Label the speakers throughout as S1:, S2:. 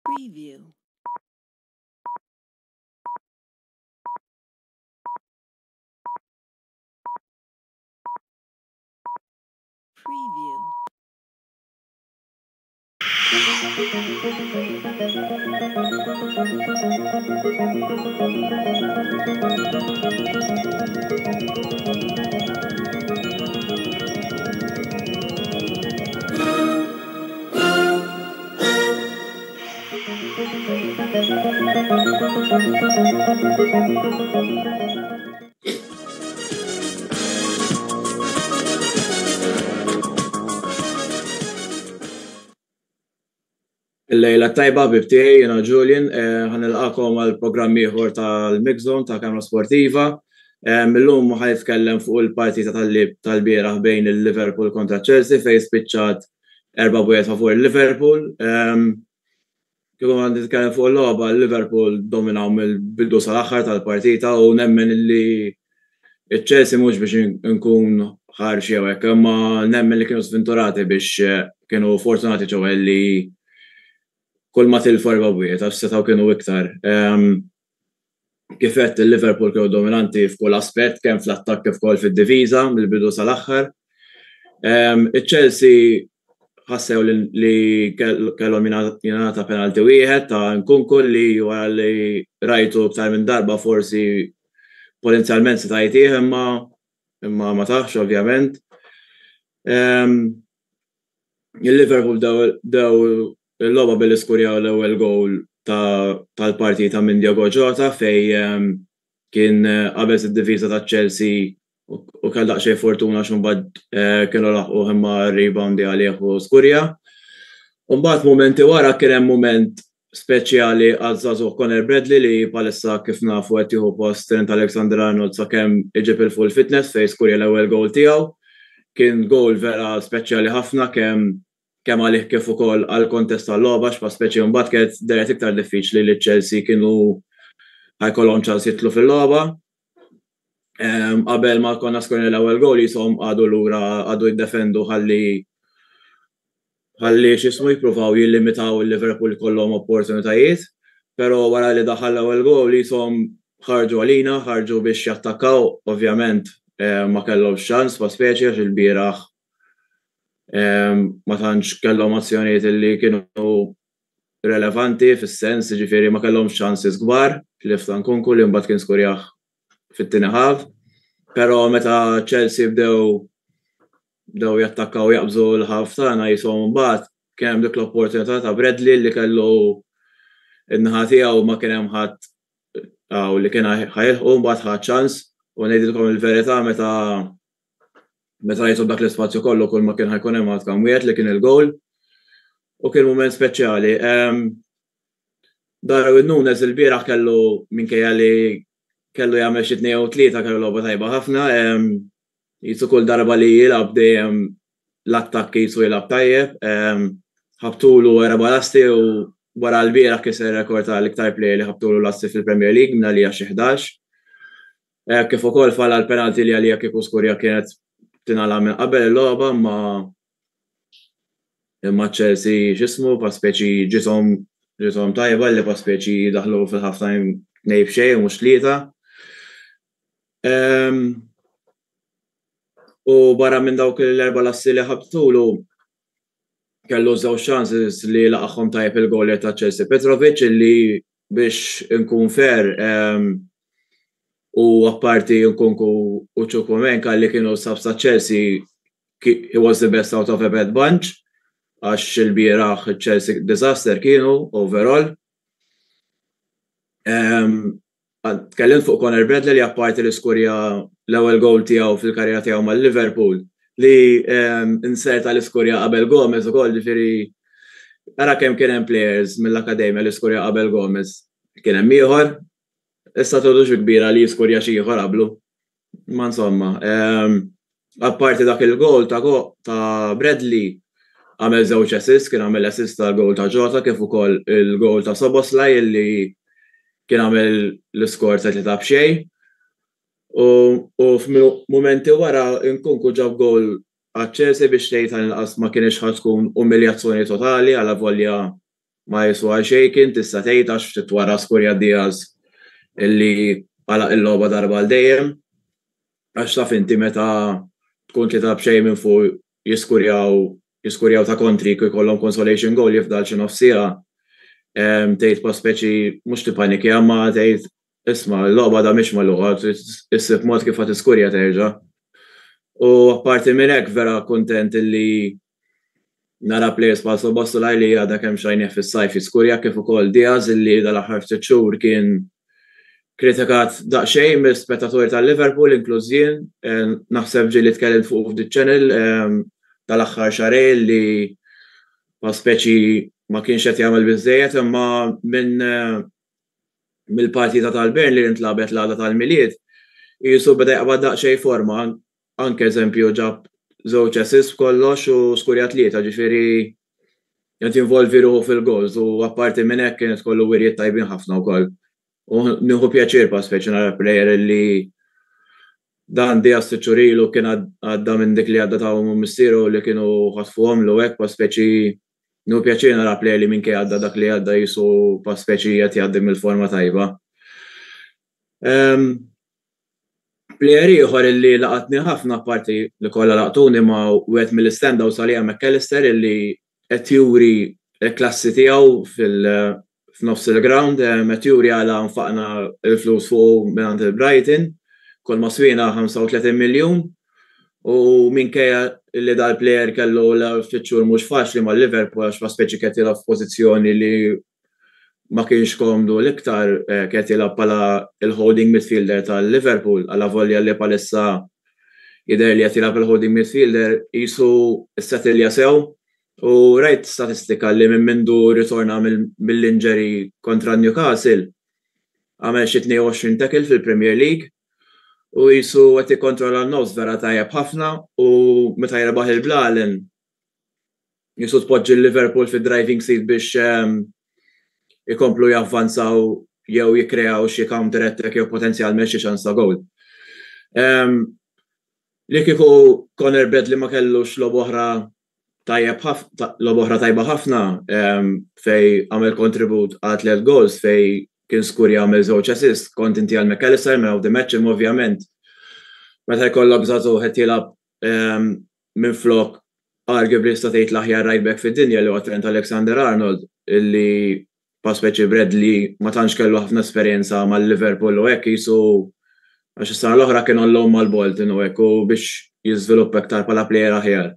S1: Preview. Preview.
S2: Il-lejla tajba bibtiegħi jiena Julian, ħanilqakom għal programm ieħor tal-Mixzone ta' Kamra Sportiva. Illum ħanitkellem fuq il-partita tal-bieraħ bejn il-Liverpool kontra Chelsea fejn spiċċat 4-1 favur il-Liverpool. Kieku għandi nitkellem fuq il-logħba, il-Liverpool dominaw mill-bidu sal-aħħar tal-partita u nemmen li il-Chelsea mhux biex nkun ħarx jew hekk, imma nemmen li kienu sventurati biex kienu fortunati ġewwa li kull ma tilfu 4-1 għax setgħu kienu iktar. Kif qed il-Liverpool kienu dominanti f'kull aspett kemm fl-attakk kif ukoll fid-diviża mill-bidu sal-aħħar. Il-Chelsea ħassew li kellhom jingħata penalti wieħed ta' Nkunku li wara li rajtu aktar minn darba forsi potenzjalment se tajtih imma ma taħx ovvjament. Il-Liverpool dew il-logħba billi skurjaw l-ewwel gowl tal-partita minn Diogo Jota fejn kien qabel id-diviża taċ-Chelsea u kell daqsxejn fortuna x'imbagħad kienu laħqu imma rebound għalih u skurja. U mbagħad mumenti wara kien hemm mument speċjali għal żagħżugħ Conor Bradley li bħalissa kif nafu qed jieħu post Trent Alexander-Arnold sakemm iġib il-full fitness fejn skurja l-ewwel gowl tiegħu. Kien gowl vera speċjali ħafna kemm għalih kif ukoll għal kontest tal-logħba x'pa speċi mbagħad kienet deret iktar diffiċli li Chelsea kienu ħajkollhom ċans jitlu fil-logħba. Qabel ma konna skorna l-ewwel gowl jisom għadu lura għadu jiddefendu ħalli x'ismu jippruvaw jillimitaw il-Liverpool kollhom opportunitajiet, però wara li daħal l-ewwel gowl jisom ħarġu għalina, ħarġu biex jattakkaw, ovvjament ma kellhomx ċans pa' speċi għax il-bieraħ ma tantx kellhom azzjonijiet li kienu relevanti fis-sens, ġifieri ma kellhomx ċansis kbar li ftan Nkunku li mbagħad kien skurjah fit-tieni ħaf. Però meta Chelsea bdew jattakkaw jaqbżu l-ħaf tagħna jisom mbagħad kien hemm dik l-opportunità ta' Bradley li kellu in-naħa tiegħu ma kien hemm ħadd li kien ħajilħu mbagħad ħadd ċans u ngħidilkom il-verità meta rajtu dak l-ispazju kollu kull ma kien ħajkun hemm għad kemm wieħed li kien il-gowl u kien mument speċjali. Darwin Núñez il-bieraħ kellu minkejja li kellu jagħmel xi 2 u 3 kellu logħba tajba ħafna. Jisu kull darba li jilgħab dejjem l-attakk jisu jilgħab tajjeb. Ħabtulu 4 lasti u wara l-bieraħ kiser rekord tal-iktar plej li ħabtulu lasti fil-Premier League minn għalija xi 11. Kif ukoll falla l-penalti li għalija kieku skurja kienet tingħala minn qabel il-logħba imma Chelsea x'ismu pa' speċi ġithom tajba li pa' speċi daħlu fil-half time 2-0 mhux 3. U barra minn dawk l-4 lassi li ħabtulu kellu żewġ chances li laqahom tajjeb il-gowl ta' Chelsea Petrovic li biex inkun fair u apparti Nkunku u Chukwuemeka li kienu sabsa Chelsea he was the best out of a bad bunch għax il-bieraħ Chelsea disaster kienu overall. Tkellimt fuq Conor Bradley li apparti li skurja l-ewwel gowl tiegħu fil-karriera tiegħu mal-Liverpool li inserta l-iskurja qabel Gomez ukoll ġifieri ara kemm kien hemm players mill-Akademja li skurja qabel Gomez. Kien hemm ieħor issa tgħodux kbira li jiskurja xi ieħor qablu. Ma insomma, apparti dak il-gowl ta' Bradley għamel żewġ assist, kien għamel assist tal-gowl ta' Jota kif ukoll il-gowl ta' Szoboszlai li kien għamel l-iskor ta' 3-0. U f'momenti wara nkun ġab gol għal-Chelsea biex tgħid tal-inqas ma kienx tkun umiljazzjoni totali għal volja ma jiswa xejn kien tista' tgħid għax ftit wara skurja Diaz illi għalaq il-logħba darba għal dejjem. Għax taf inti meta tkun tlieta b'xejn minn fuq jiskurjaw ta' kontri jkollhom consolation goal jifdal xi nofsija. Tgħid pa' speċi mhux tipanikja ma tgħid isma' l-logħba da mhix magħluqa, issib mod kif qed tiskurja terġa'. U apparti minn hekk vera kuntent illi nara players bħal Szoboszlai li għadha kemm xajnieh fis-sajf jiskurja kif ukoll Diaz illi dal-aħħar ftit xhur kien kritikat daqsxejn mill-spettaturi tal-Liverpool inkluż jien, naħseb ġieli tkellimt fuq f'di channel tal-aħħar xahrejn li ma speċi ma kienx qed jagħmel biżżejjed imma mill-partita tal-Bern li intlabet l-għada tal-miliet jisu beda jaqbad daqsxejn forma, anke eżempju ġab żewġ assist kollox u skurja tlieta, ġifieri qed jinvolvi ruħu fil-gols u apparti minn hekk kienet kollu wirjiet tajbin ħafna wkoll. U nieħu pjaċir pa' speċi nara plejer li dan Diaz tiċċurilu kien għadda minn dik li għadda ta' missieru li kienu ħatfuhom lu hekk pa' speċi nieħu pjaċir nara plejer li minkejja għadda dak li għadda jisu pa' speċi qed jgħaddi mill-forma tajba. Plejer ieħor illi laqatni ħafna apparti li kollha laqtuni ma' wieħed mill-standouts għalija McAllister illi qed juri l-klassi tiegħu f'nofs il-ground, qed juri għala nfaqna l-flus fuq minn il-Brighton, kol ma swina 35 miljun u minkejja li dal-plejer kellu l-ftit xhur mhux faċli mal-Liverpool għax ma speċi qed jilgħab f'pożizzjoni li ma kienx komdu l-iktar qed jilgħab bħala il-holding midfielder tal-Liverpool għala volja li palissa jidher li qed jilgħab il-holding midfielder qisu s-settilja sew u rajt statistika li minn mindu ritorna mill-injury kontra Newcastle għamel xi 22 tackle fil-Premier League u qisu qed jikkontrolla n-nofs vera tajjeb ħafna u meta jirbaħ il-Blalen qisu tpoġġi l-Liverpool fid-driving seat biex ikomplu javvanzaw jew jikkreaw xi counter attack jew potenzjalment xi ċans ta' gowl. Li kieku Conor Bradley ma kellux logħba oħra tajba ħafna fej għamel kontribut għal 3 goals fej kien skurja għamel żewġ assist, kont inti għal McAllister man of the match ovvjament. Meta jkollok żagħżugħ qed jilgħab minflok arguably sta tgħid l-aħjar right back fid-dinja li huwa Trent Alexander-Arnold illi pa' speċi Bradley ma tantx kellu ħafna esperjenza mal-Liverpool u hekk qisu għax is-sena l-oħra kien ollhom mal-Bolton u hekk u biex jiżviluppa aktar bħala plejer aħjar.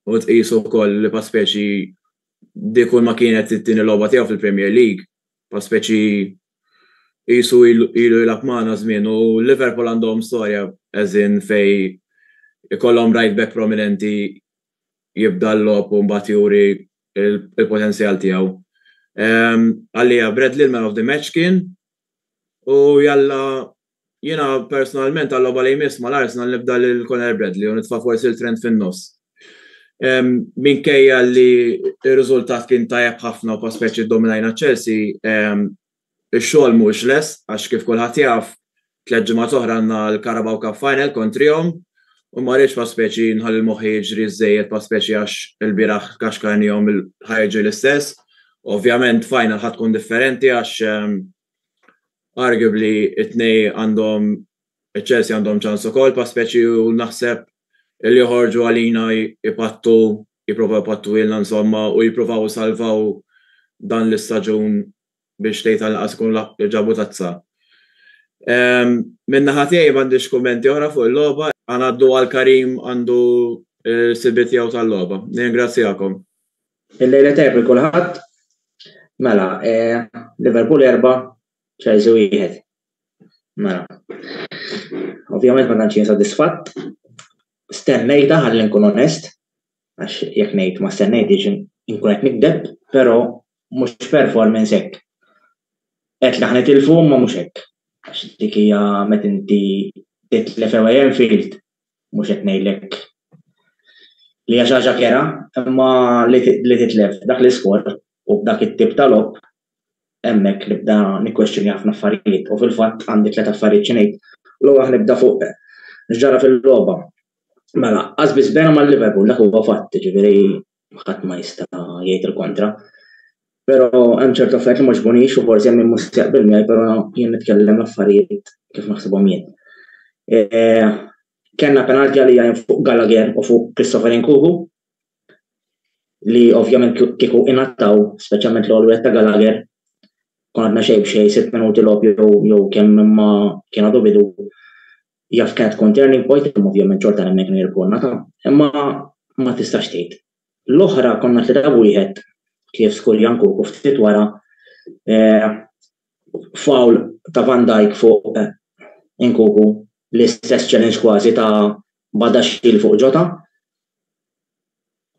S2: U tqisu wkoll li pa' speċi dik kull ma kienet it-tieni logħba tiegħu fil-Premier League, pa' speċi qisu ilu jilgħab magħna żmien u Liverpool għandhom storja eżin fej ikollhom right back prominenti jibda l-logħb u mbagħad juri il-potenzjal tiegħu. Għalija Bradley man of the match kien u jalla jiena personalment għall-logħba li jmiss mal-Arsenal nibda lil Conor Bradley u nitfa' forsi l-Trent fin-nofs. Minkejja li r-riżultat kien tajjeb ħafna u pa' speċi dominajna Chelsea, ix-xogħol mhux less għax kif kulħadd jaf 3 ġimgħat oħra għandna l-Carabao Cup Final kontrihom u ma rridx pa' speċi nħalli l-moħħ jiġri żejjed pa' speċi għax il-bieraħ kaxkarnihom il-ħajġu l-istess. Ovvjament final ħadd tkun differenti għax arguably it-tnej għandhom Chelsea għandhom ċans ukoll pa' speċi u naħseb li joħorġu għalina jipprovaw pattu ilna insomma u jippruvaw salvaw dan l-istaġun biex tgħid għal-qas kun ġabu tazza. Minna ħatijaj m'għandix kummenti oħra fuq il-logħba, għanaddu għal-Karim għandu s-sibiet tiegħu tal-logħba. Ningrazzjakom.
S3: Il-lejla tajb kulħadd. Mela, Liverpool 4, Chelsea 1. Mela. Ovvjament ma tantx sodisfatt. Stennejta ħalli nkun onest, għax jekk ngħid ma stennejtx inkun qed nikdeb, però mhux performance hekk. Qed naħnet il-fum ma mhux hekk. Għax dik hija meta inti titlef Anfield mhux qed ngħidlek li hija xi ħaġa kera, imma li titlef dak l-iskor u b'dak it-tip tal-lob hemmhekk nibda nikkwestjoni ħafna affarijiet u fil-fatt għandi 3 affarijiet xi ngħid. L-ewwel nibda fuq x'ġara fil-logħba. Mela, qasbis bejna mal-Liverpool dak huwa fatt, ġifieri ħadd ma jista' jgħid il-kontra. Però hemm ċertu affarijiet li ma ġbunix u forsi hemm min mhux jaqbel miegħi, però jien nitkellem l-affarijiet kif naħsibhom jien. Kenna penalti għalija fuq Gallagher u fuq Christopher Nkunku li ovvjament kieku ingħattaw, speċjalment l-għolwet ta' Gallagher, kon għadna xejn b'xejn 6 minuti l-għob jew kemm imma kien għadu bidu jaf kienet tkun turning point, ovvjament xorta hemmhekk nirkun nata, imma ma tistax tgħid. L-oħra konna 3-1 kif skurja Nkunku ftit wara foul ta' Van Dijk fuq Nkunku l-istess challenge kważi ta' Badaxxil fuq Jota.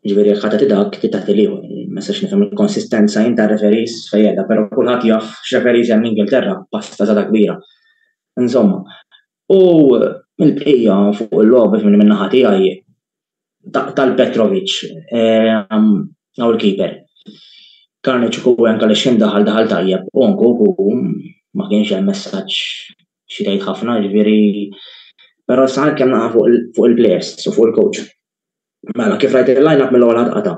S3: Ġifieri ħadd dak titgħid li ma sax nifhem il-konsistenza ta' referees fejjeda, però kulħadd jaf x'referees hemm Ingilterra pasta żada kbira. Insomma, u l-bqija fuq il-logħba minn naħa tiegħi tal-Petrovic u l-keeper. Karnic u anke li xejn daħal tajjeb u Nkunku ma kienx hemm messaġġ xi tgħid ħafna, ġifieri però sar kemm naqa' fuq il-players u fuq il-coach. Mela kif rajt il-line-up mill-ewwel ħadqata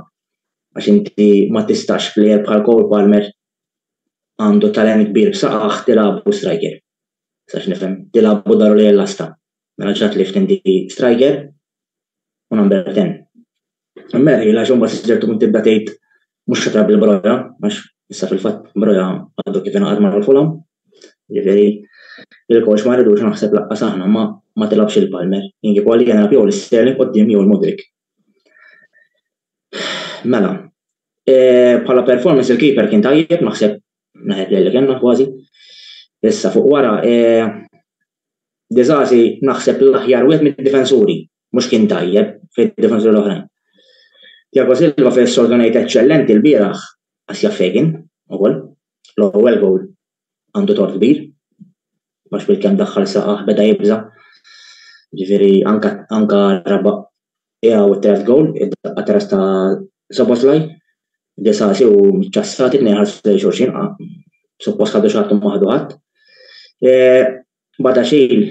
S3: għax inti ma tistax plejer bħal Cole Palmer għandu talent kbir b'saqaħ tilgħabu striker. Sax nifhem, tilgħabu daru li l-lasta. Mela ġat lift inti striker u number 10. Meri għax imbagħad siġġertu kun tibda tgħid mhux xatra bil-Broja, għax issa fil-fatt Broja għadu kif ingħaqad mal-Fulham. Ġifieri il-coach ma rridux naħseb laqqas aħna ma tilabx il-Palmer. Ingi kwali kien jew l-Sterling quddiem jew il-Mudrik. Mela, bħala performance il-keeper kien tajjeb, naħseb naħed li kienna kważi. Issa fuq wara Disasi naħseb l-aħjar wieħed mid-difensuri, mhux kien tajjeb fid-difensuri l-oħrajn. Thiago Silva fis-sorgonajt eċċellenti l-bieraħ għas jaffegin ukoll. L-ewwel gowl għandu tort kbir, għax bil-kemm daħħal saqaħ beda jibża. Ġifieri anka raba' u t-tret gowl, id-daqqa ta' Szoboszlai, Disasi u ċassati t-nejħarsu li xorxin, suppost ħadu xaħtu maħdu ħadd. Badaxxil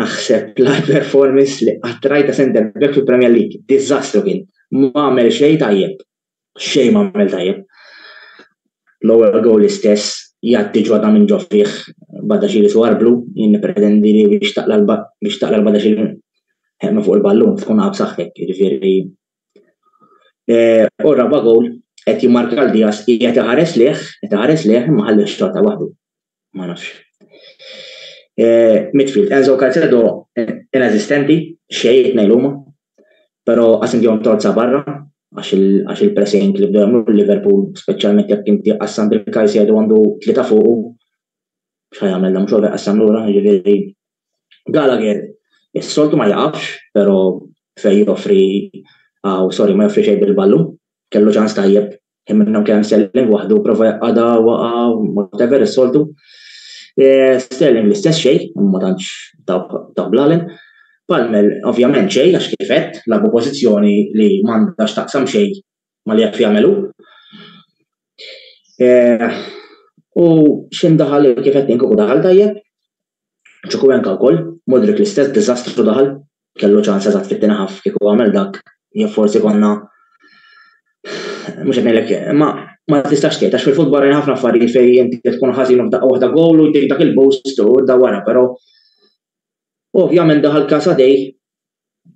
S3: naħseb l-performance li għattrajta center back fil-Premier League, diżastru kien, ma għamel xejn tajjeb, xejn ma għamel tajjeb. L-ewwel gowl istess jgħaddi ġwada minn ġo fih Badaxxil swarblu, jien nippretendi li biex taqla l-Badaxxil ħemma fuq il-ballun tkun għabsaħħek, ġifieri. U raba gowl qed jimmarka l-Diaz qed iħares leh imma ħalli x-xorta waħdu. Ma nafx. Midfield, Enzo Calcedo inesistenti, xejn ngħidulhom, però qasindihom torza barra għax il-pressing li bdew jagħmlu Liverpool, speċjalment jekk inti qassam bil-Calcedo għandu 3 fuqu, x'ħajamel da mhux huwa qassam lura, ġifieri. Gallagher is-soltu ma jaqafx, però fejn joffri ma joffri xejn bil-ballu, kellu ċans tajjeb, minnhom kien Sterling waħdu prova jaqgħada waqa' whatever is-soltu. Sterling l-istess xejn, ma tantx ta' blalen. Palmer ovvjament xejn għax kif qed labu pożizzjoni li m'għandax taqsam xejn ma li jekk jagħmelu. U x'indaħal kif qed Nkunku daħal tajjeb. Ċukwenka wkoll, Mudrik l-istess diżastru daħal, kellu ċans eżatt fit-tieni ħaf kieku għamel dak, jew forsi konna mhux qed ngħidlek ma tistax tgħid għax fil-futbol rajna ħafna affarijiet fejn inti tkun ħażin f'daqqa waħda gowl u jtik dak il-boost u da wara, però ovvjament daħal Casadei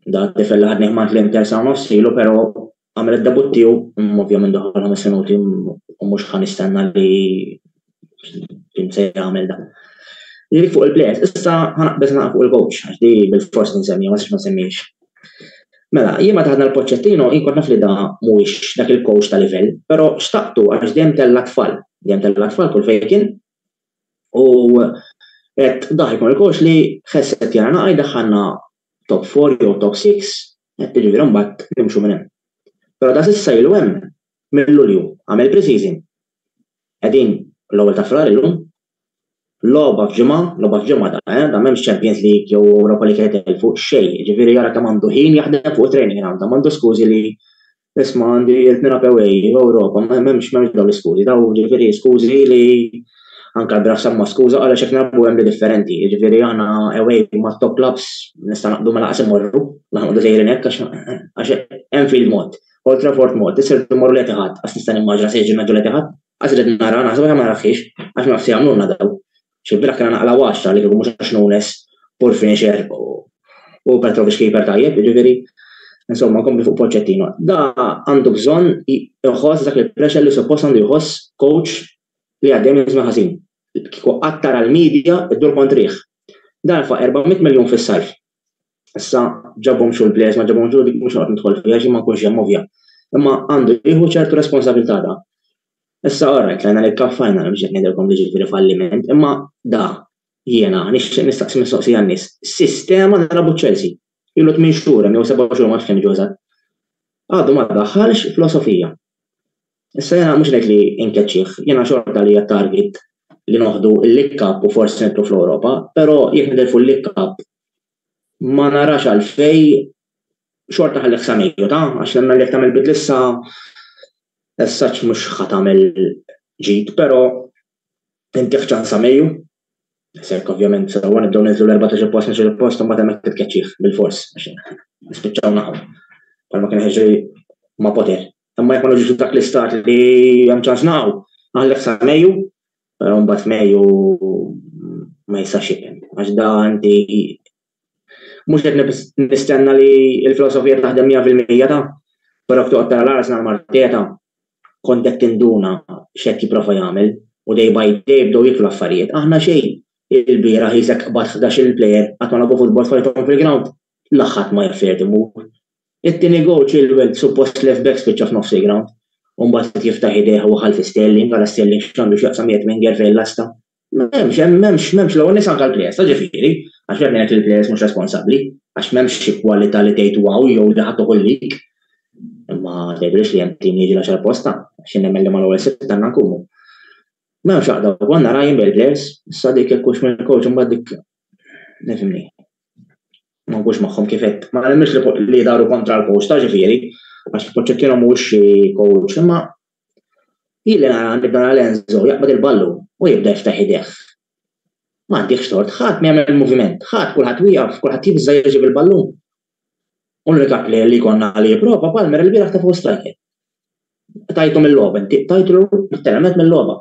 S3: da tifel ħadni ħmant l-Inter sa nofsilu, però għamel id-debut tiegħu ovvjament daħal 5 minuti u mhux ħanistenna li se jagħmel da. Jiġri fuq il-players, issa ħanaqbes naqa' fuq il-coach għax di bil-forsi nsemmija ma ma nsemmiex. Mela, jien meta ħadna l-Pochettino jien naf li da mhuwiex dak il-coach ta' livell, però xtaqtu għax dejjem tella tfal kull fejn kien u qed daħ ikun il-coach li ħesset jarna daħħalna top 4 jew top 6 qed tiġifieri mbagħad nimxu minn hemm. Però da s'issa ilu hemm minn Lulju għamel pre-season. Qegħdin l-ewwel ta' frar illum logħba f'ġimgħa da m'hemmx Champions League jew Europa League qed fuq xejn, ġifieri jara kemm għandu ħin jaħdem fuq training ground, m'għandu skużi li Isma' għandi l-tnina away Ewropa, m'hemmx dawn l-iskużi, daw ġifieri skużi li anke l-braf samma skuża għaliex qed nagħmlu hemm differenti. Ġifieri aħna away ma' top clubs nista' naqbdu ma laqas immorru, naħdu sejrin hekk għax Anfield mod, Old Trafford mod, isir immorru l-Etihad, għax nista' nimmaġna se jiġi naġġu l-Etihad, għax rid nara naħseb ma nafx għax ma nafx jagħmlulna daw. Xi kien naqla waxta li kieku mhux għax Nunes, pur finisher u Petrovic keeper tajjeb, ġifieri insomma kompli fuq Pochettino. Da għandu bżonn jħoss dak il-pressure li suppost għandu jħoss coach li għaddejjem jisma' ħażin. Kieku qatt l-medja iddur kontrih. Dan fa' 400 miljun fis-sajf. Issa ġabhom xu l-players ma ġabhom xu dik mhux noqgħod nidħol fiha xi ma nkunx hemm ovvja. Imma għandu jieħu ċertu responsabilità da. Issa orrejt lejna li kaffajna biex qed ngħidilkom li ġifieri falliment, imma da jiena nistaqsi mistoqsija n-nies. Sistema narabu Chelsea. Ilu 8 xhur jew 7 xhur ma kemm ġużat. Għadu ma daħħalx filosofija. Issa jena mhux ngħid li inkeċċih, jiena xorta li target li noħdu l-League Cup u forsi nitlu fl-Ewropa, però jekk nidelfu l-League Cup ma narax għalfej xorta ħallek samiju ta' għax lemma li tagħmel bidlissa essaċ mhux ħatamel ġid, però inti ħċan samiju. Serk ovvjament sawa nibdew nizlu l-14 post nixil post u mbagħad hemmhekk titkeċċih bil-fors għax nispiċċaw naħu. Bħalma kien ħeġri ma' poter. Imma jekk ma noġġu dak l-istat li hemm ċans naħu aħlek sa Mejju, però mbagħad Mejju ma jistax jibhem. Għax da inti mhux qed nistenna li l-filosofija taħdem 100% ta' però toqgħod tara l-Arsenal Marteta kont qed tinduna x'qed jipprova jagħmel u day by day bdew jiklu affarijiet. Aħna xejn il-bira jisek qbad 11 il-plejer għat ma nabu futbol fajtom fil-ground laħħat ma jaffer timur. It-tini gol Chilwell suppost left back spiċċa f'nofs il-ground u mbagħad jiftaħ idejh u ħalfi Sterling għala Sterling x'għandu x'jaqsam jgħid minn gerfej l-asta. M'hemmx l-ewwel nies anke l-plejers ta' ġifieri għax jgħid il-plejers mhux responsabbli għax m'hemmx xi kwalità li tgħid wow jew li ħadd uħollik. Imma tgħidilx li hemm tim jiġi l-10 posta għax nemmel li mal-ewwel sitt għandna nkunu. Ma xaqda, għanna rajn bil-players, s-sadik jekkux minn il-coach, mbagħad dik nifhimni. Ma nkux magħhom kifet. Ma nemmix li daru kontra l-coach ta' ġifieri, għax Pochettino mhux coach, imma jilli nara nibda Lenzo jaqbad il-ballu u jibda jiftaħ idejh. Ma għandix tort, ħadd ma jagħmel moviment, ħadd kulħadd wieqaf, kulħadd jibża jiġi bil-ballu. U l-rikap li konna li jipprova Palmer il-bieraħ ta' fuq striker. Tajtu mill-logħba, tajtu l-termet mill-logħba.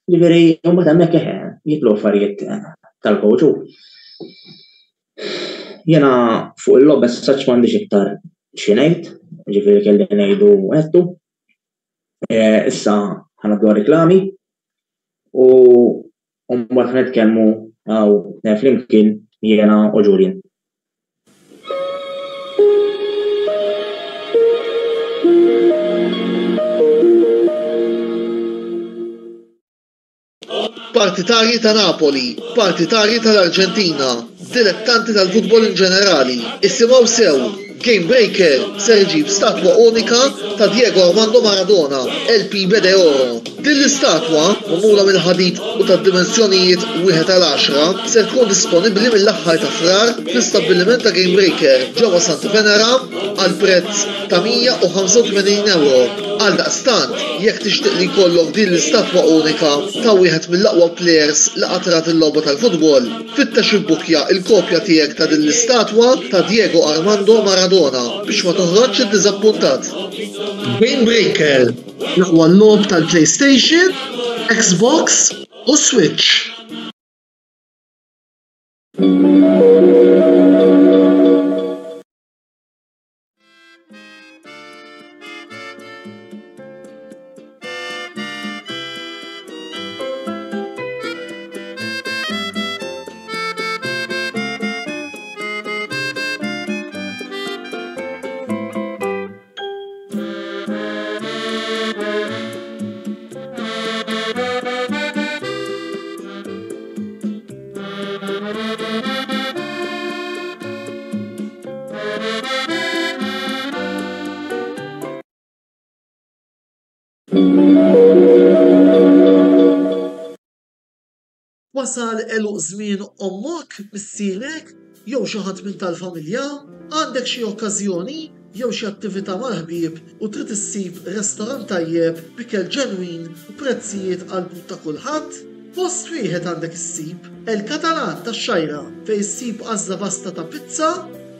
S3: Ġifieri mbagħad hemmhekk jitlu affarijiet tal-coach. Jiena fuq il-logħba saċ m'għandix iktar xi ngħid, ġifieri kelli ngħidu għedtu. Issa ħanabdu riklami u mbagħad nitkellmu hawn flimkien jiena u Julian.
S4: Partitarji ta' Napoli, partitarji tal-Arġentina, dilettanti tal-futbol in ġenerali, issimgħu sew, Game Breaker ser iġib statwa unika ta' Diego Armando Maradona, LP Bede Oro. Din l-istatwa, magħmula mill-ħadid u tad-dimensjonijiet 1:10, ser tkun disponibbli mill-aħħar ta' frar fl-istabbiliment ta' Game Breaker ġewwa Santa Venera għal prezz ta' €185. Għal daqstant, jekk tixtieq li jkollok din l-istatwa unika ta' wieħed mill-aqwa players li qatrat il-logħba tal-futbol, fittex ibbukja il-kopja tiegħek ta' din l-istatwa ta' Diego Armando Maradona biex ma toħroġx iddiżappuntat. Game Breaker, l-aqwa l-logħob tal-PlayStation, Xbox u Switch. Wasal eluq żmien ommok, missierek, jew xi ħadd minn tal-familja, għandek xi okkażjoni jew xi attività mal-ħbieb u trid issib restorant tajjeb b'ikel ġenwin u prezzijiet qalbut ta' kulħadd? Post wieħed għandek issib El-Katalan tax-Xajra fejn issib għażla vasta ta' pizza,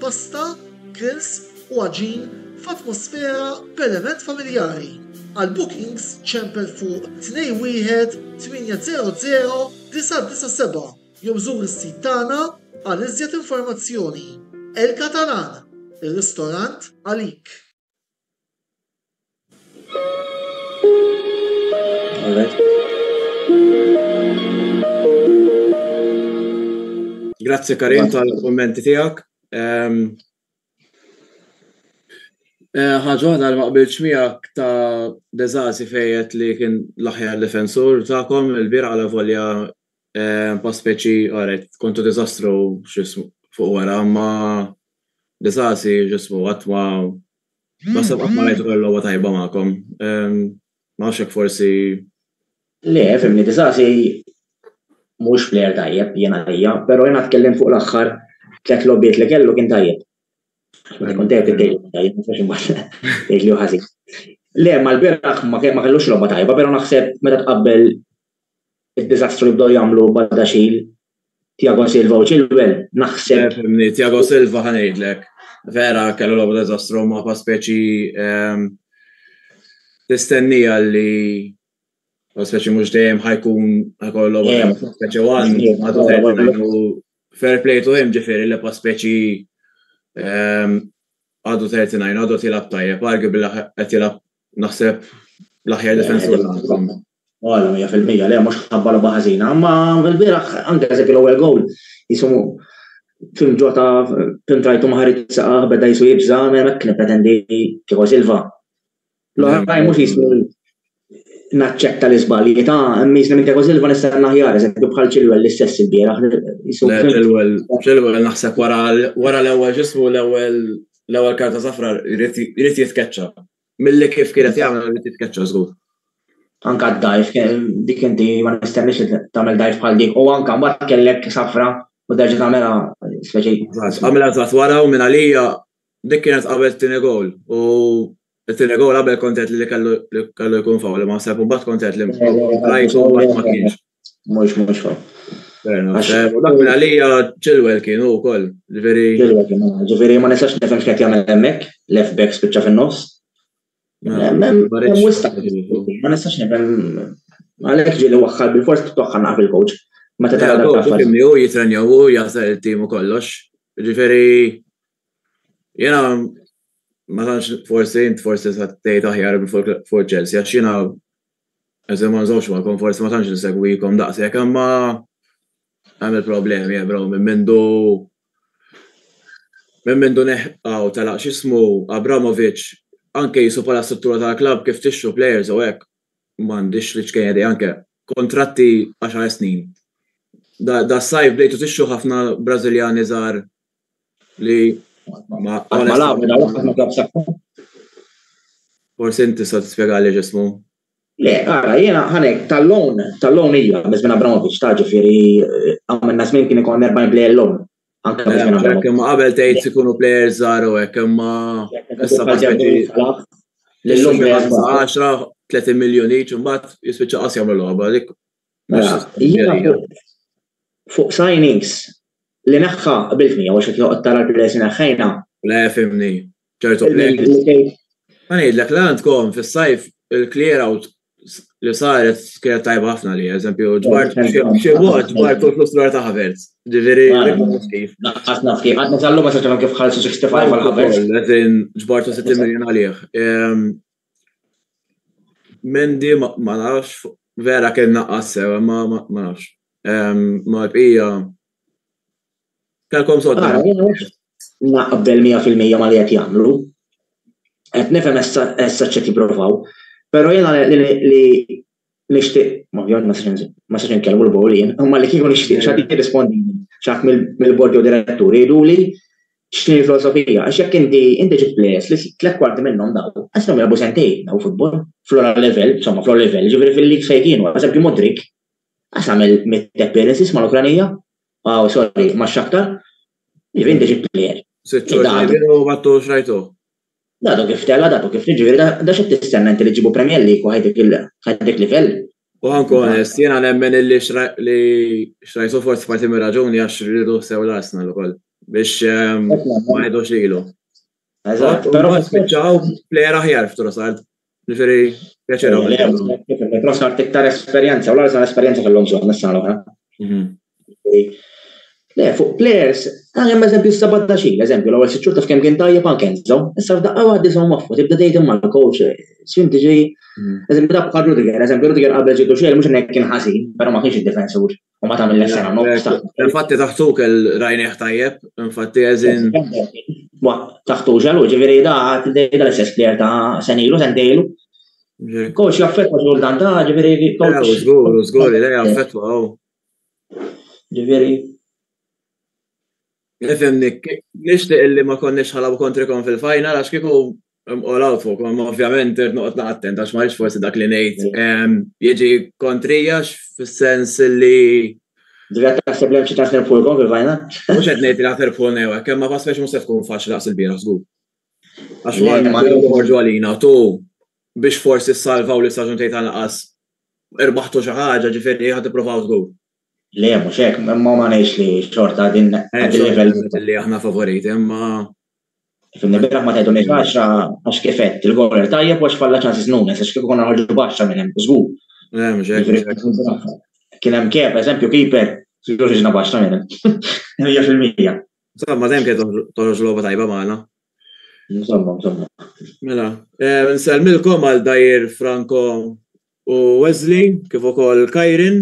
S4: pasta, grills u għaġin f'atmosfera b'element familjari. Għal bookings ċempel fuq 21 800 997 jew żur is-sit tagħna għal iżjed informazzjoni. El-Katalan, ir-ristorant għalik.
S2: Grazzi Karim tal-kommenti tiegħek. Ħaġa waħda li ma qbilx miegħek ta' Deżasi fejn li kien l-aħjar difensur tagħkom il-bira għal volja paspeċi għaret kontu diżastru x'ismu fuq wara ma Deżasi ġismu qatt ma nasab qatt ma ngħidu l-logħba tajba magħkom. Ma nafx forsi.
S3: Le, fimni Deżasi mhux plejer tajjeb jiena hija, però jiena tkellem fuq l-aħħar 3 logħbiet li kellu kien tajjeb. Kont tajjeb tajjeb, ma imbagħad tgħidli ħażin. Le, mal-bieraħ ma kellux logħba tajba, però naħseb meta tqabbel id-diżastru li bdew jagħmlu Badaxxil, Thiago Silva u Chilwell, naħseb.
S2: Thiago Silva ħanejdlek. Vera kellu logħba diżastru ma paspeċi tistennija li speċi mhux dejjem ħajkun ħajkollu speċi għadu fair play to him ġifieri li paspeċi għadu 39 għadu tilab tajjeb arguably qed jilab naħseb l-aħjar difensur.
S3: Għala 100% le mhux ħabba logħba ħażina, imma l-bieraħ anke eżempju l-ewwel gowl jisumu film ġota film trajtu maħarit saqaħ beda jisu jibża hemmhekk nippretendi Thiago Silva. L-oħrajn mhux jismu naċċetta l-iżbalji ta' mmiżna minn Thiago Silva nistenna aħjar eżempju bħal Chilwell l-istess il-bieraħ.
S2: Chilwell naħseb wara l-ewwel ġismu l-ewwel karta safra jrid jitkeċċa. Milli kif kienet jagħmel jrid jitkeċċa żgur.
S3: Anke d-dajf dik inti ma nistennix tagħmel dajf bħal dik u anke mbagħad kellek safra u derġa' tagħmelha speċi.
S2: Għamilha żgħat wara u minn għalija dik kienet qabel tieni gowl u it-tieni gowl qabel kontent li kellu jkun fawl li ma sepp u mbagħad kontent li rajtu mbagħad ma kienx.
S3: Mhux fawl.
S2: Dak minn għalija Chilwell kienu wkoll.
S3: Ġifieri ma nistax nifhem x'qed jagħmel hemmhekk, left back spiċċa fin-nofs. Ma nistax nifhem għalhekk ġieli waħħal bil-fors toħħalna fil-coach. Meta tara dak l-affarijiet.
S2: Hu jitrenjaw u jaħsel il-tim u kollox. Ġifieri jiena ma tantx forsi tgħid aħjar fuq Chelsea għax jiena eżem ma nżewx magħkom forsi ma tantx nisegwikom daqshekk imma għamel problemi bro minn mindu neħqgħu talaq x'ismu Abramovich anke jisu bħala struttura tal-klabb kif tixtru players u hekk m'għandix li xkejn għadi anke kontratti 10 snin. Da sajf bdejtu tixtru ħafna Brażiljani żgħar li forsi inti sa tispjegali ġismu.
S3: Le, ara, jiena ħanek tal-loan hija biss minn Abramovich ta' ġifieri għamilna żmien kien ikun 40 plejer loan. Anke biss minn Abramovich.
S2: Kemm qabel tgħid ikunu players żgħar u hekk imma issa l-lum 10 30 miljun each u mbagħad jispiċċa qas jagħmlu logħba dik.
S3: Fuq signings li neħħa qabilt mija għax qed joqgħod tara l-players neħħejna.
S2: Le fimni, ċertu players. Ma ngħidlek l għandkom fis-sajf il-clear out li saret kienet tajba ħafna li, eżempju, ġbart flus l-għar ta' Havertz. Ġifieri kif.
S3: Naqqasna kif, għadna tal-lum għasaċa kif ħalsu 65 għal Havertz.
S2: Ġbartu 60 miljon għalih. Mendi ma nafx, vera kien naqqas sewa, ma nafx. Ma bqija. Kelkom sodda.
S3: Naqbel 100% ma li qed jagħmlu. Qed nifhem issa ċed jippruvaw. Pero jena li nishtiq, ma s-saċin kelmu l-bowlin, ma li kienu nishtiq, xaħti jirrispondi, xaħt mill-bordi u diretturi, jidu li xtini filosofija, għax jek inti ġib players li 3/4 minnom daw, għasnom jgħabu sentej daw futbol, flora level, insomma flora level, ġivri fil-lig fejkienu, għasabju Modric, għasam il-appearances ma l-Ukranija, sorry, ma xaktar, ġivri inti ġib player.
S2: Sitxu, ġivri u għattu xrajtu?
S3: datu kif tella, datu kif ġifieri da xi tistenna inti li ġibu Premier League u ħajdik livell.
S2: U anke onest, jiena nemmen li xrajtu forsi parti mir-raġuni għax rridu sew l-Arsenal ukoll biex ma jgħidux lilu.
S3: Eżatt,
S2: Però
S3: però
S2: spiċċaw plejer aħjar f'Trossard. Ġifieri pjaċera.
S3: Trossard iktar esperjenza u l-Arsenal esperjenza kellhom suq nis-sena l-oħra. Le, fuq players, għan eżempju s-sabadda xil, eżempju, l-għal s-ċurta f'kem kien tajjeb għan kenżaw, issa f'daqqa għaddi s-għu maffu, tibda dejjem mal-coach, s-fim tiġi, eżempju, da bħal Rudiger, eżempju, Rudiger qabel ġidu xil, mux nek kien ħasin, pero ma kienx il-defensur, u ma tamil l-sena, no?
S2: Infatti taħtuk il-rajnieħ tajjeb, infatti għazin.
S3: Taħtu ġalu, ġiviri da l-SS player ta' senilu, sentejlu. Coach jaffetwa ġuldan ta' ġiviri coach.
S2: Zgur, jaffetwa,
S3: ġiviri.
S2: Nifemni, nishtiq illi ma konniex ħalabu kontrikom fil-final, għax kiku all out fuq, ma ovvjament nuqot naqattent, għax marriċ forsi dak li nejt. Jieġi kontrijax fil-sens li.
S3: Dvijat taħseb li għamċi taħseb fuqkom fil-final?
S2: Mux għed nejt li għater fuq newa, kemma pasfex musef kun faċ laqs il-bira, zgur. Għax ma għorġu għalina, tu biex forsi s-salvaw li s-saġun tejt għal-naqas irbaħtu xaħġa ġifiri ħad provaw zgur.
S3: Le, mux hekk, ma nejx li xorta din il-level.
S2: Li aħna favoriti, imma.
S3: Fil-nibiraħ ma tajdu nejx għax kifett, il-gol tajjeb u għax falla ċansis nunes, għax kif konna ħolġu baxxa minn hemm, żgur.
S2: Mux hekk.
S3: Kien hemm kep, eżempju, keeper, żgur ġiġna baxxa minn hemm. 100%.
S2: Insomma, dejjem kien toħroġ logħba tajba magħna.
S3: Insomma.
S2: Mela, nselmilkom għal Dajir Franco u Wesley, kif ukoll Kajrin.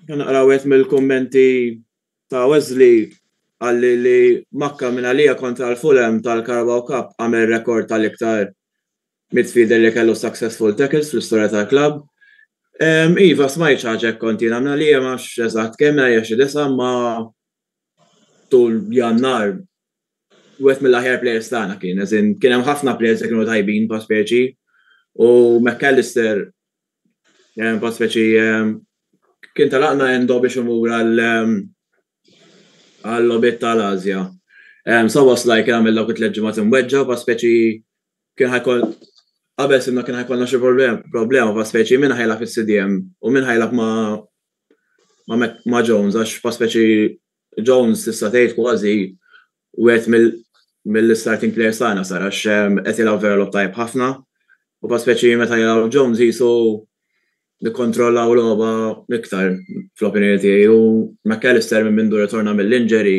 S2: Naqrawet mill-kommenti ta' Wesley għalli li Makka minn għalija kontra l-Fulham tal-Carabao Cup għamel rekord tal-iktar midfielder li kellu successful tackles fl-istorja tal-klab. Iva, smajċ ħaġek kontina minn għalija ma xeżat kemm għajja xi disa ma tul jannar u għet mill-aħjar players tagħna kien hemm ħafna players li kienu tajbin pa' speċi u McAllister pa' speċi kien talaqna jendu biex umur għall-lobit tal-Azja. Sawas laj kien għamil dawk it-tleġġimat imweġġa pa' speċi kien ħajkun qabel simna kien ħajkollna xi problema pa' speċi minn ħajlaq fis-CDM u minn ħajlaq ma' Jones għax pa' speċi Jones tista' tgħid kważi wieħed mill-starting players tagħna sar għax qed jilgħu vera lob tajb ħafna u pa' speċi meta jilgħu Jones jisu nikkontrollaw logħba iktar fl-opinjoni tiegħi u McAllister minn mindu ritorna mill-injury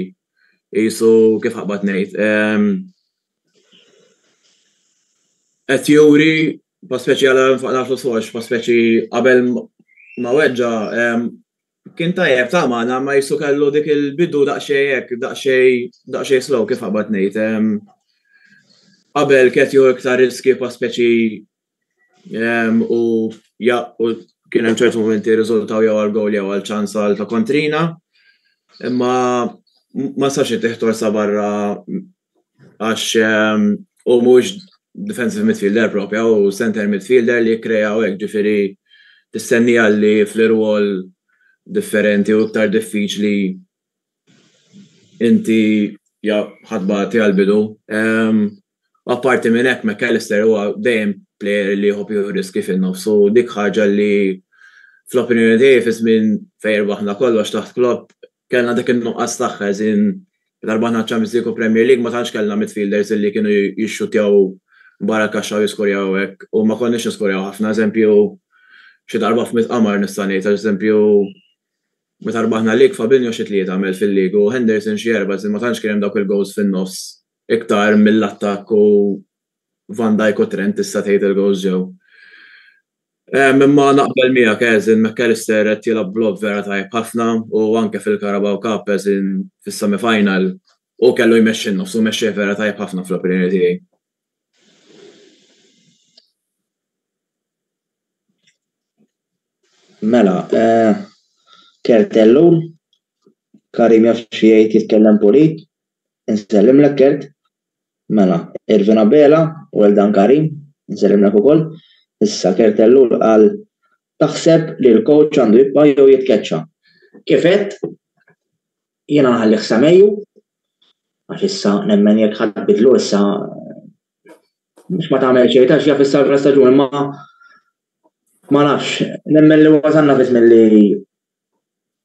S2: jisu kif ħaqbad ngħid. Qed juri pa' speċi għal naflu sforx pa' speċi qabel ma weġġa kien tajjeb tagħna ma jisu kellu dik il-bidu daqsxejn slow kif ħaqbad ngħid. Qabel kien jew iktar riski pa' speċi u kien hemm ċertu momenti riżultaw jew għal-gowl jew għal-ċans ta' kontrina, imma ma sax itieħtor sa barra għax u mhux defensive midfielder propja u center midfielder li jikkrea hekk ġifieri tistennija li fl-irwol differenti u iktar diffiċli inti ħadbati għal-bidu. Apparti minn hekk McAllister huwa dejjem player li jħobb jieħu riski fin-nofs u dik ħaġa li fl-opinjoni tiegħi fi żmien fejn baħna kollox taħt Klopp kellna dik in-nuqqas tagħha eżin darbaħna Champions League u Premier League ma tantx kellna midfielders li kienu jixxutjaw barra kaxxa u jiskorjaw hekk u ma konniex niskorjaw ħafna eżempju xi darba f'mitqamar nista' ngħid eżempju meta rbaħna lig Fabinho xi tlieta għamel fil-lig u Henderson xi erba' ma tantx kien hemm dawk il-goals fin-nofs iktar mill-attakk u Van Dijk u Trent tista' tgħid il-goals ġew. Imma naqbel miegħek eżin McAllister qed jilgħab blob vera tajb ħafna u anke fil-Carabao Cup eżin fis-semi-final u kellu jmexxi nnofs u mexxih vera tajb ħafna fl-opinjoni tiegħi.
S3: Mela, Kertellu, Karim jaf xi jgħid jitkellem pulit, insellimlek Kert. Mela, Irvina Bela, u Eldan Karim, nsellimlek ukoll. Issa Kertellu qal taħseb li l-coach għandu jibqa' jew jitkeċċa. Kif qed jiena nħallih semejju Għax issa nemmen jekk ħadd bidlu issa mhux ma tagħmel xejn tax jaf issa l-staġun ma nafx, nemmen li wasanna biss milli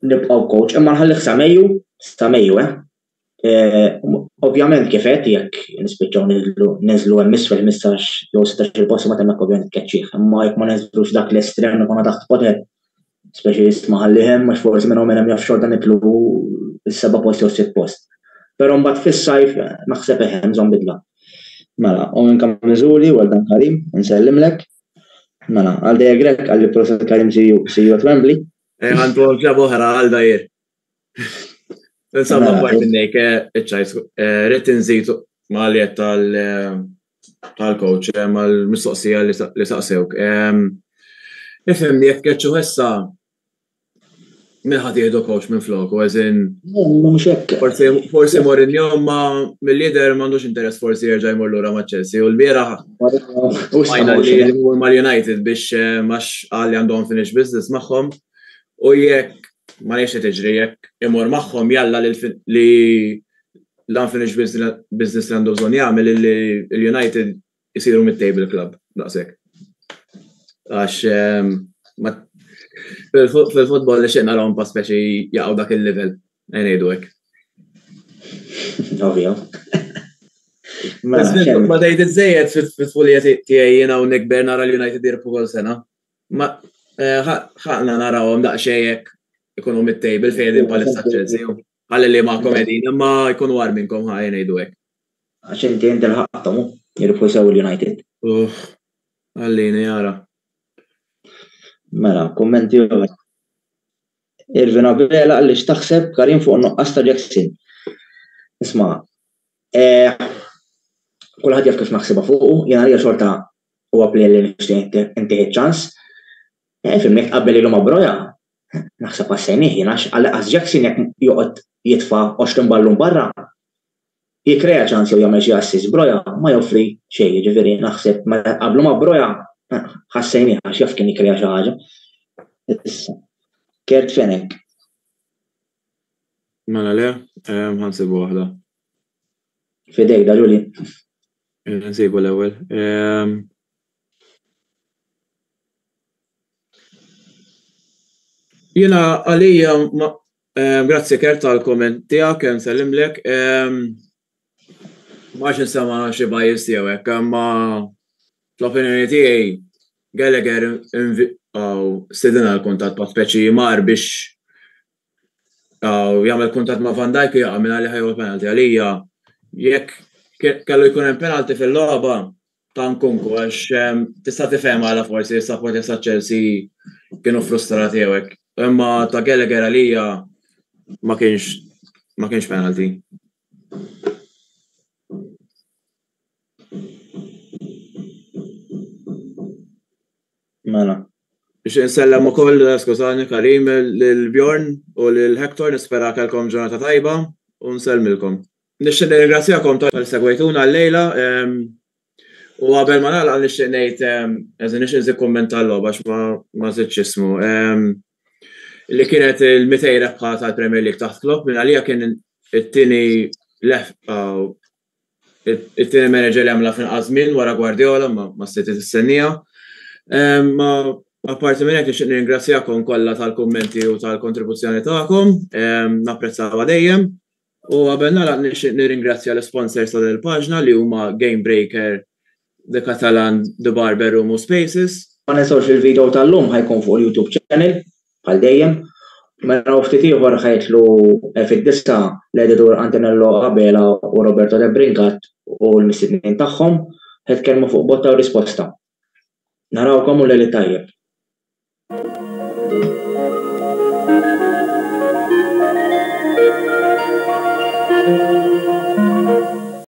S3: nibqgħu coach, imma nħallih sa Mejju, Ovvjament kif qed jekk nispiċċaw niżlu hemm isfel 15 jew 16 post ma temmek ovvjament tkeċċih, imma jekk ma neżlux dak l-estrem nkunu taħt poter, speċjalist ma ħallihom għax forsi minnhom hemm jaf xorta nitlu is-7 post jew 6 post. Però mbagħad fis-sajf naħseb eħem żomm bidla. Mela, u minn kemm miżuri Weldan Karim, insellimlek. Mela, għal Grek għalli proset Karim see you at Wembley.
S2: Għandu ġab oħra għal dajr. Insomma, parti nek, iċċajs, rrit nżid mal-jiet tal-coach, mal-mistoqsija li saqsewk. Ifhem jekk keċċu issa min ħadd jieħdu coach minn flok, u għeżin. Forsi Mourinho ma mill-lider m'għandux interess forsi jerġa' jmur lura ma' Chelsea u l-bieraħ smajna li jmur mal-United biex max għalli għandhom finish business magħhom u jekk ma nix tiġri jekk imur magħhom jalla li l-unfinished business li għandu bżonn jagħmel li l-United isiru mid-table club daqshekk. Għax fil-futbol li xejn narawhom pa speċi jaqgħu dak il-level ngħidu hekk.
S3: Ovvja.
S2: Ma tgħid iżejjed fit-tfulija tiegħi jiena hawnhekk ber nara l-United jirbu kull sena. Ma ħaqna narawhom daqsxejn hekk ikunu mid-table fejn bħalissa Chelsea. Ħalli li magħkom qegħdin imma jkunu war minnkom ħa ngħidu hekk.
S3: Għax inti l-ħaqthom jirbu sew il-United.
S2: Ħallini jara.
S3: Mela, kommenti oħra. Irvin Abela għalli x'taħseb Karim fuq nuqqas ta' Jackson. Isma' kulħadd jaf kif naħsibha fuqu, jiena hija xorta huwa plej li nixtieq intieħed ċans. Fil-mek qabel ilhom ma' Broja, naħseb għassejnih jiena għas Jackson jekk joqgħod jitfa' 20 ballun barra, jikrea ċans jew jagħmel xi assist Broja ma joffri xejn, jiġifieri naħseb qablu ma' Broja ħassejni għax jaf kien jikrea xi ħaġa. Kert fenek.
S2: Mela le, ħansibu waħda.
S3: Fidejk da Ġuli.
S2: Nsibu l-ewwel. Jiena għalija grazzi Kert tal-komment tiegħek kemm sellimlek. Ma għax insema xi bajjiż tiegħu hekk, imma fl-opinjoni tiegħi Gallagher stedina l-kuntatt ma' speċi mar biex jagħmel kuntatt ma' Van Dijk jaqa' minn għalli ħajju l-penalti għalija jekk kellu jkun hemm penalti fil-logħba ta' nkunku għax tista' tifhem għala forsi s-support sa' Chelsea kienu frustrati hekk. Imma ta' Gallagher għalija ma kienx penalti.
S3: Mela.
S2: Biex nsellem ukoll skużani Karim lil-Bjorn u lil-Hector nispera kellkom ġurnata tajba u nsellmilkom. Nixtieq nirringrazzjakom tal-segwejtuna llejla u qabel ma nagħlaq nixtieq ngħid nixtieq nżid kumment tal-logħba għax ma żidx ismu. Li kienet il-200 rebħa tal-Premier League taħt Klopp minn għalija kien it-tieni it-tieni manager li għamla f'inqas żmien wara Guardiola ma stejt tistennija. Ma apparti minn hekk nixtieq nirringrazzjakom kollha tal-kummenti u tal-kontribuzzjoni tagħkom, napprezzawha dejjem. U qabel nagħlaq nixtieq nirringrazzja l-sponsors tal-paġna li huma Game Breaker, The Catalan, The Barber Room u Spaces.
S3: Ma ninsawx il-video tal-lum ħajkun fuq il-YouTube channel bħal dejjem. Mela ftit ieħor ħajtlu fid-disa l-editur Antonello Abela u Roberto De Brincat u l-mistednin tagħhom ħetkellmu fuq botta u risposta. Narawkom u l-li tajjeb.